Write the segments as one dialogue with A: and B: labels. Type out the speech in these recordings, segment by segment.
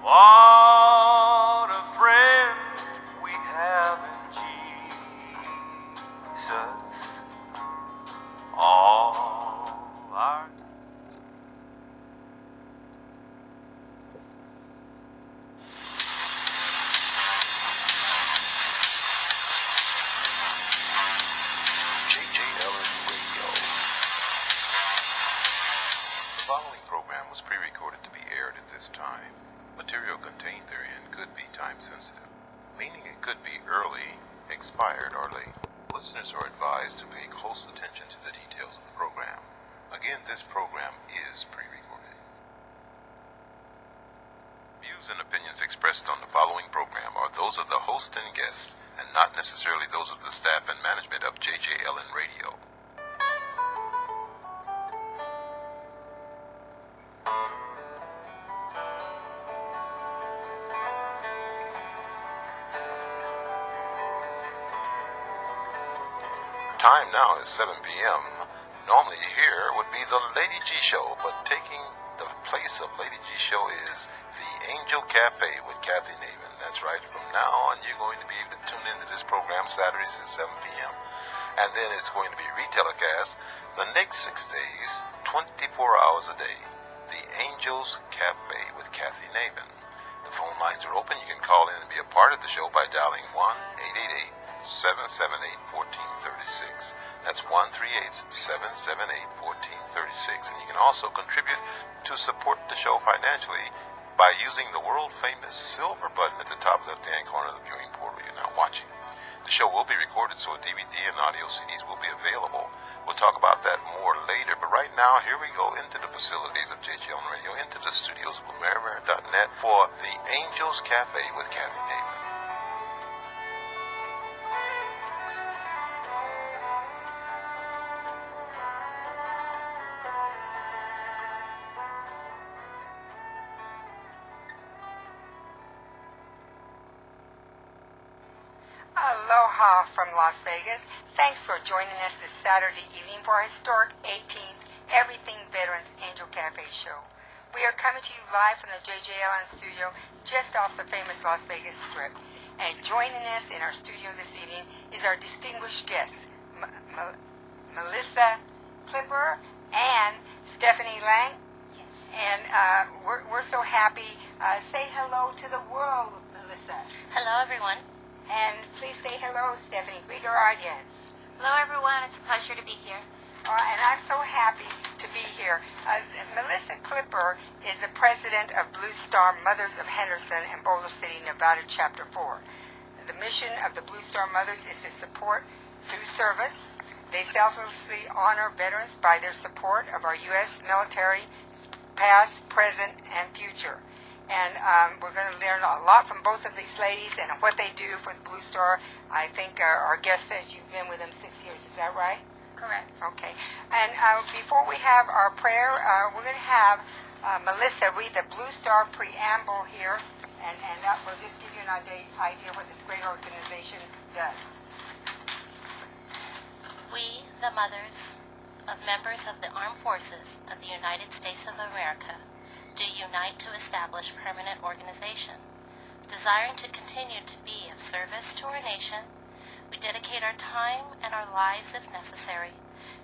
A: What a friend we have in Jesus. All our
B: JJLN Radio. The following program was pre-recorded to be aired at this time. Material contained therein could be time-sensitive, meaning it could be early, expired, or late. Listeners are advised to pay close attention to the details of the program. Again, this program is pre-recorded. Views and opinions expressed on the following program are those of the host and guest, and not necessarily those of the staff and management of JJLN Radio. Time now is 7 p.m. Normally here would be the Lady G Show, but taking the place of Lady G Show is the Angel Cafe with Kathy Navin. That's right, from now on you're going to be able to tune into this program Saturdays at 7 p.m. And then it's going to be retelecast the next 6 days, 24 hours a day. The Angel's Cafe with Kathy Navin. The phone lines are open. You can call in and be a part of the show by dialing 1-888-778-1436. That's 1-388-778-1436. And you can also contribute to support the show financially by using the world-famous silver button at the top left-hand corner of the viewing portal you're now watching. The show will be recorded, so a DVD and audio CDs will be available. We'll talk about that more later, but right now, here we go into the facilities of JJLN Radio, into the studios of America.net for the Angel's Cafe with Kathy Navin.
C: Aloha from Las Vegas. Thanks for joining us this Saturday evening for our historic 18th Everything Veterans Angel Cafe show. We are coming to you live from the JJLN Studio just off the famous Las Vegas Strip. And joining us in our studio this evening is our distinguished guests, Melissa Clipper and Stephanie Lang.
D: Yes.
C: And we're so happy. Say hello to the world, Melissa.
D: Hello, everyone.
C: And please say hello, Stephanie. Greet our audience.
D: Hello, everyone. It's a pleasure to be here.
C: And I'm so happy to be here. Melissa Clipper is the president of Blue Star Mothers of Henderson and Boulder City, Nevada, Chapter 4. The mission of the Blue Star Mothers is to support through service. They selflessly honor veterans by their support of our U.S. military, past, present, and future. And we're going to learn a lot from both of these ladies and what they do for the Blue Star. I think our guest says you've been with them 6 years. Is that right?
D: Correct.
C: Okay. And before we have our prayer, we're going to have Melissa read the Blue Star Preamble here, and that will just give you an idea what this great organization does.
D: We, the mothers of members of the Armed Forces of the United States of America, do unite to establish permanent organization. Desiring to continue to be of service to our nation, we dedicate our time and our lives, if necessary,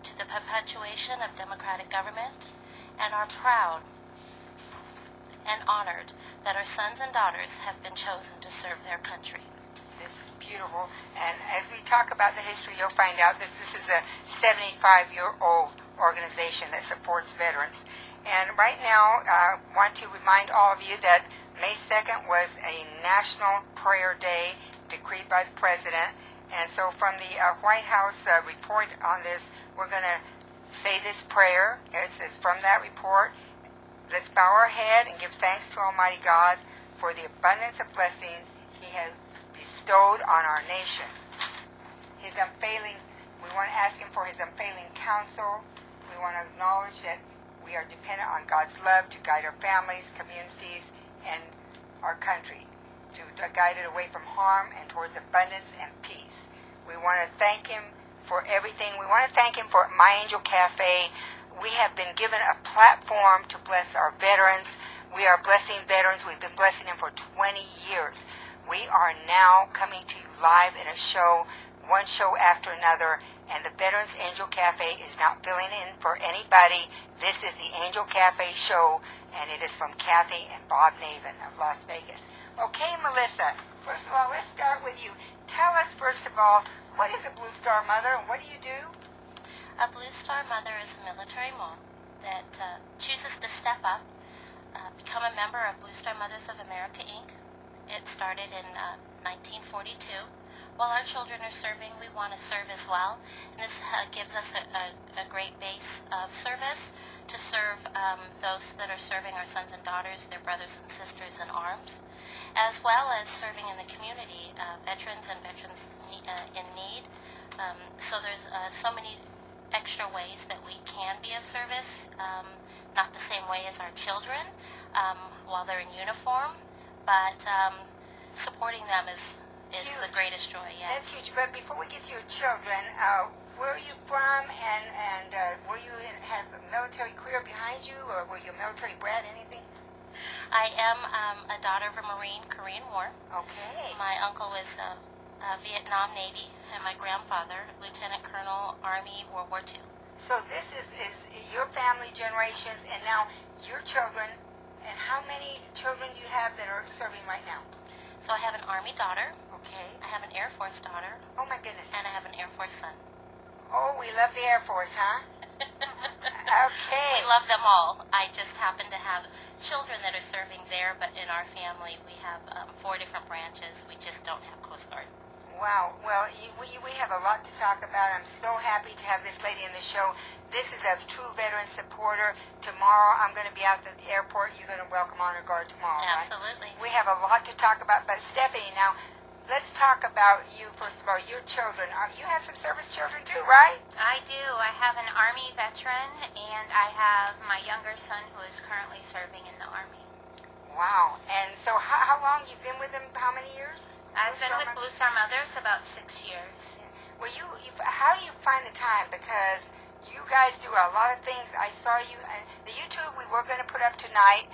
D: to the perpetuation of democratic government, and are proud and honored that our sons and daughters have been chosen to serve their country.
C: This is beautiful. And as we talk about the history, you'll find out that this is a 75-year-old organization that supports veterans. And right now, I want to remind all of you that May 2nd was a National Prayer Day decreed by the President. And so from the White House report on this, we're going to say this prayer. It's from that report. Let's bow our head and give thanks to Almighty God for the abundance of blessings He has bestowed on our nation. We want to ask Him for His unfailing counsel. We want to acknowledge that we are dependent on God's love to guide our families, communities, and our country, to guide it away from harm and towards abundance and peace. We want to thank Him for everything. We want to thank Him for My Angel Cafe. We have been given a platform to bless our veterans We are blessing veterans. We've been blessing them for 20 years. We are now coming to you live in a show, one show after another, and the Veterans Angel Cafe is not filling in for anybody. This is the Angel Cafe show, and it is from Kathy and Bob Navin of Las Vegas. Okay, Melissa, first of all, let's start with you. Tell us, first of all, what is a Blue Star Mother and what do you do?
D: A Blue Star Mother is a military mom that chooses to step up, become a member of Blue Star Mothers of America, Inc. It started in 1942. While our children are serving, we want to serve as well. And this gives us a great base of service to serve those that are serving our sons and daughters, their brothers and sisters in arms, as well as serving in the community, veterans and veterans in need. So there's so many extra ways that we can be of service, not the same way as our children while they're in uniform, but supporting them is the greatest joy. Yes.
C: That's huge. But before we get to your children, where are you from, and were you have a military career behind you, or were you a military brat, anything?
D: I am a daughter of a Marine, Korean War.
C: Okay.
D: My uncle was Vietnam Navy, and my grandfather, Lieutenant Colonel, Army, World War II.
C: So this is your family generations, and now your children. And how many children do you have that are serving right now?
D: So I have an Army daughter.
C: Okay.
D: I have an Air Force daughter.
C: Oh my goodness.
D: And I have an Air Force son.
C: Oh, we love the Air Force, huh? Okay.
D: We love them all. I just happen to have children that are serving there, but in our family we have 4 different branches. We just don't have Coast Guard.
C: Wow. Well, we have a lot to talk about. I'm so happy to have this lady in the show. This is a true veteran supporter. Tomorrow I'm going to be out at the airport. You're going to welcome Honor Guard tomorrow,
D: Absolutely.
C: Right? We have a lot to talk about. But Stephanie, now, let's talk about you, first of all, your children. You have some service children too, right?
E: I do. I have an Army veteran, and I have my younger son who is currently serving in the Army.
C: Wow. And so how long you've been with them? How many years?
E: I've been with Blue Star Mothers about 6 years.
C: Well, how do you find the time? Because you guys do a lot of things. I saw you, the YouTube we were going to put up tonight.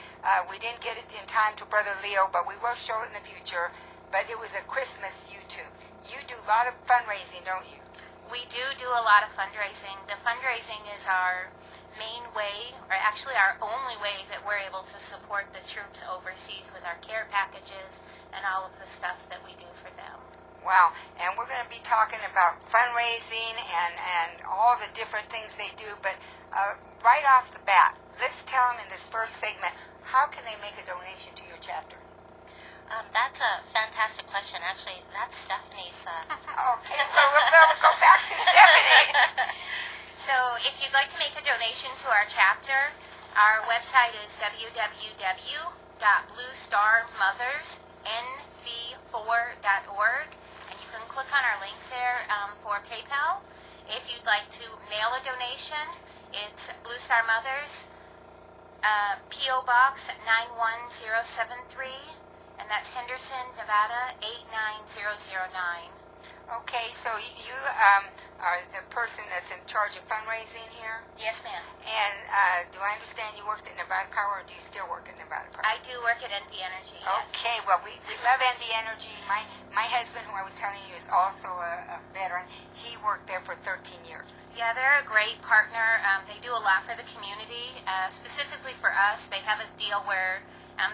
C: We didn't get it in time to Brother Leo, but we will show it in the future. But it was a Christmas YouTube. You do a lot of fundraising, don't you?
E: We do a lot of fundraising. The fundraising is our main way, or actually our only way that we're able to support the troops overseas with our care packages and all of the stuff that we do for them.
C: Wow, and we're going to be talking about fundraising and all the different things they do, but right off the bat, let's tell them in this first segment, how can they make a donation to your chapter?
D: That's a fantastic question. Actually, that's Stephanie's.
C: Okay, so we'll go back to Stephanie.
E: So if you'd like to make a donation to our chapter, our website is www.bluestarmothersnv4.org, and you can click on our link there for PayPal. If you'd like to mail a donation, it's Blue Star Mothers, P.O. Box 91073, and that's Henderson, Nevada 89009.
C: Okay, so you are the person that's in charge of fundraising here?
E: Yes, ma'am.
C: And do I understand you worked at Nevada Power, or do you still work at Nevada Power?
E: I do work at NV Energy, yes.
C: Okay, well, we love NV Energy. My husband, who I was telling you, is also a veteran. He worked there for 13 years.
E: Yeah, they're a great partner. They do a lot for the community. Specifically for us, they have a deal where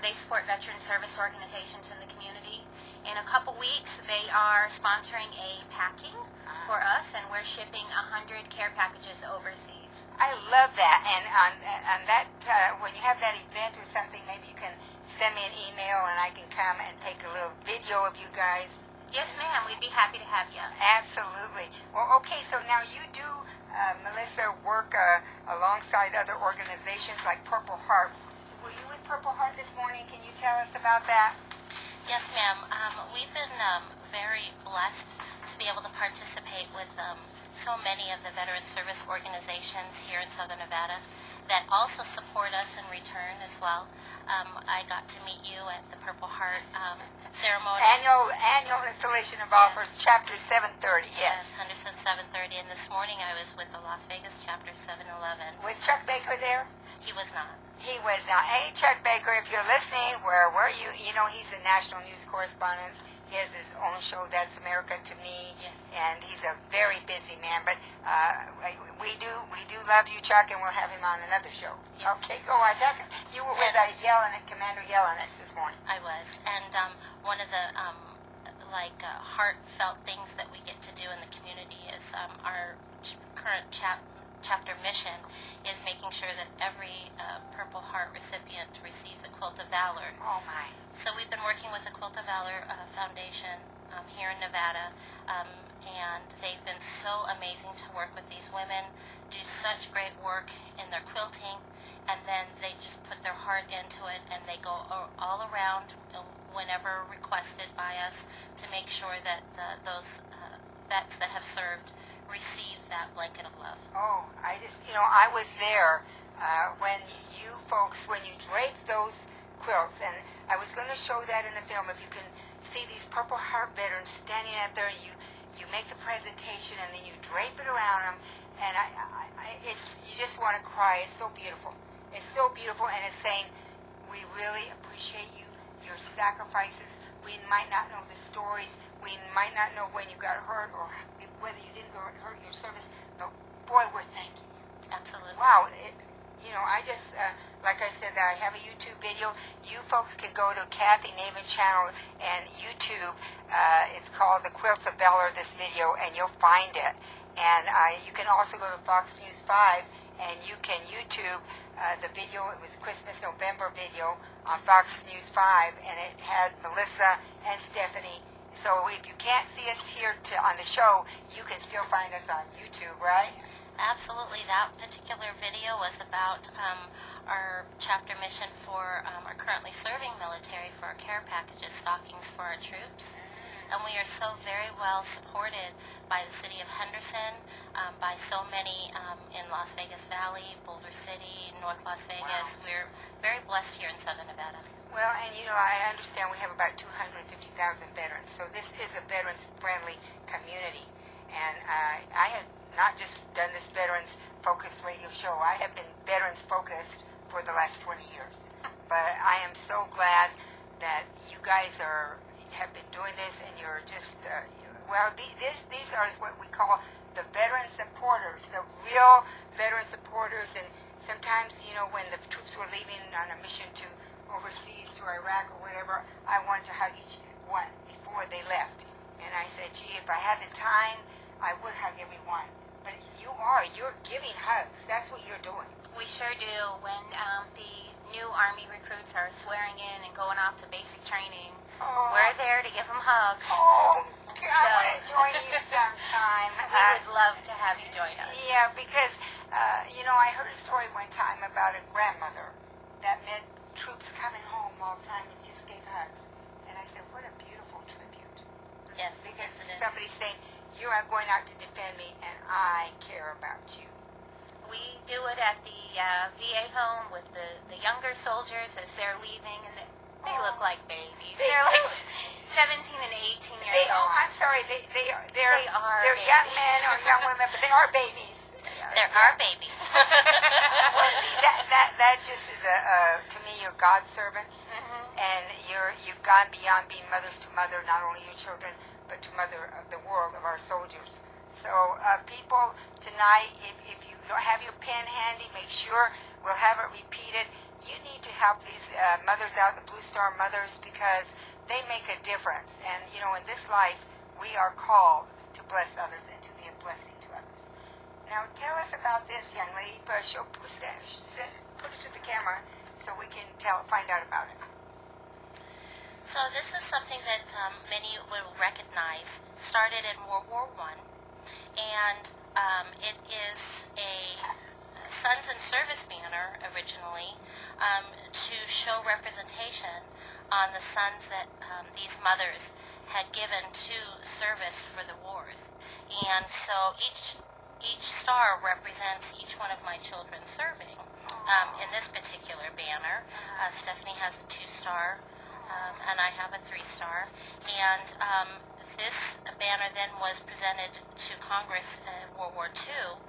E: they support veteran service organizations in the community. In a couple weeks, they are sponsoring a packing for us, and we're shipping 100 care packages overseas.
C: I love that. And on that, when you have that event or something, maybe you can send me an email and I can come and take a little video of you guys.
E: Yes, ma'am. We'd be happy to have you.
C: Absolutely. Well, okay, so now you do, Melissa, work alongside other organizations like Purple Heart. Were you with Purple Heart this morning? Can you tell us about that?
D: Yes, ma'am. We've been very blessed to be able to participate with so many of the veteran service organizations here in Southern Nevada that also support us in return as well. I got to meet you at the Purple Heart ceremony.
C: Annual installation of offers, Chapter 730, yes.
D: Henderson 730, and this morning I was with the Las Vegas Chapter 711.
C: Was Chuck Baker there?
D: He was not.
C: He was now. Hey, Chuck Baker, if you're listening, where were you? You know, he's a national news correspondent. He has his own show, That's America to Me,
D: Yes.
C: and he's a very busy man. But we do love you, Chuck, and we'll have him on another show.
D: Yes.
C: Okay, go on, Chuck. You were with Commander Yelling this morning.
D: I was, and one of the heartfelt things that we get to do in the community is our current chapter mission is making sure that every Purple Heart recipient receives a Quilt of Valor.
C: Oh my!
D: So we've been working with the Quilt of Valor Foundation here in Nevada, and they've been so amazing to work with these women, do such great work in their quilting, and then they just put their heart into it, and they go all around whenever requested by us to make sure that those vets that have served receive that blanket of love.
C: Oh, I was there when you draped those quilts, and I was going to show that in the film. If you can see these Purple Heart veterans standing out there, you make the presentation, and then you drape it around them, and you just want to cry. It's so beautiful. It's so beautiful, and it's saying, we really appreciate you, your sacrifices. We might not know the stories. We might not know when you got hurt or whether you didn't hurt your service, but boy, we're thanking you.
D: Absolutely.
C: Wow. I just, like I said, I have a YouTube video. You folks can go to Kathy Navin's channel and YouTube. It's called The Quilts of Valor, this video, and you'll find it. And you can also go to Fox News 5, and you can YouTube the video. It was Christmas November video on Fox News 5, and it had Melissa and Stephanie. So if you can't see us here on the show, you can still find us on YouTube, right?
D: Absolutely. That particular video was about our chapter mission for our currently serving military for our care packages, stockings for our troops. And we are so very well supported by the city of Henderson, by so many in Las Vegas Valley, Boulder City, North Las Vegas. Wow. We're very blessed here in Southern Nevada.
C: Well, and I understand we have about 250,000 veterans, so this is a veterans-friendly community. And I have not just done this veterans-focused radio show. I have been veterans-focused for the last 20 years. But I am so glad that you guys have been doing this, and you're just, these are what we call the veteran supporters, the real veteran supporters. And sometimes, when the troops were leaving on a mission to overseas, to Iraq or whatever, I wanted to hug each one before they left. And I said, gee, if I had the time, I would hug everyone. But you're giving hugs. That's what you're doing.
E: We sure do. When the new Army recruits are swearing in and going off to basic training, we're there to give them hugs.
C: Oh, I want to join you sometime.
E: We would love to have you join us.
C: Yeah, because, I heard a story one time about a grandmother that meant troops coming home all the time and just gave hugs. And I said, what a beautiful tribute.
D: Yes.
C: Because
D: yes, it is.
C: somebody's saying, you are going out to defend me, and I care about you.
E: We do it at the VA home with the younger soldiers as they're leaving, and they look like babies.
C: They
E: They're
C: do.
E: like 17 and 18 years old.
C: I'm sorry, they're
E: They are
C: they're young
E: babies.
C: men or young women, but they are babies.
D: There are babies.
C: Well, see, that just is to me, you're God's servants, and you've gone beyond being mothers to mother, not only your children, but to mother of the world, of our soldiers. So, people, tonight, if you don't have your pen handy, make sure we'll have it repeated. You need to help these mothers out, the Blue Star mothers, because they make a difference. And, in this life, we are called to bless others and to be a blessing to others. Now, tell us about this young lady. Put it to the camera so we can find out about it.
D: So this is something that many will recognize. Started in World War I, and it is a Sons in Service banner originally to show representation on the sons that these mothers had given to service for the wars. And so each star represents each one of my children serving. In this particular banner, Stephanie has a 2-star, and I have a 3-star. And this banner then was presented to Congress in World War II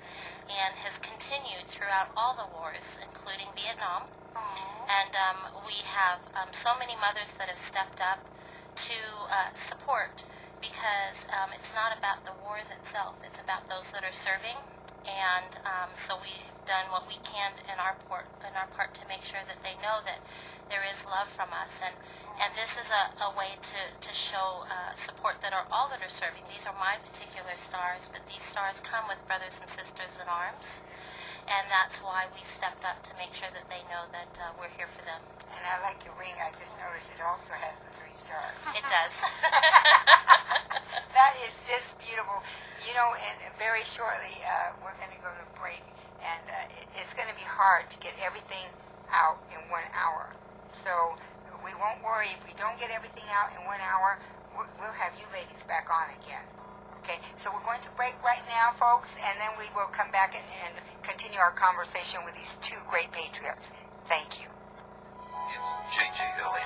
D: and has continued throughout all the wars, including Vietnam. And we have so many mothers that have stepped up to support, because it's not about the wars itself, it's about those that are serving. And so we've done what we can in our part to make sure that they know that there is love from us. And this is a way to show support that are all that are serving. These are my particular stars, but these stars come with brothers and sisters in arms. And that's why we stepped up to make sure that they know that we're here for them.
C: And I like your ring. I just noticed it also has the 3 stars.
D: It does.
C: That is just beautiful. You know, and very shortly we're going to go to break, and it's going to be hard to get everything out in 1 hour. So we won't worry if we don't get everything out in 1 hour. We'll have you ladies back on again. Okay, so we're going to break right now, folks, and then we will come back and continue our conversation with these 2 great patriots. Thank you.
B: It's JJLN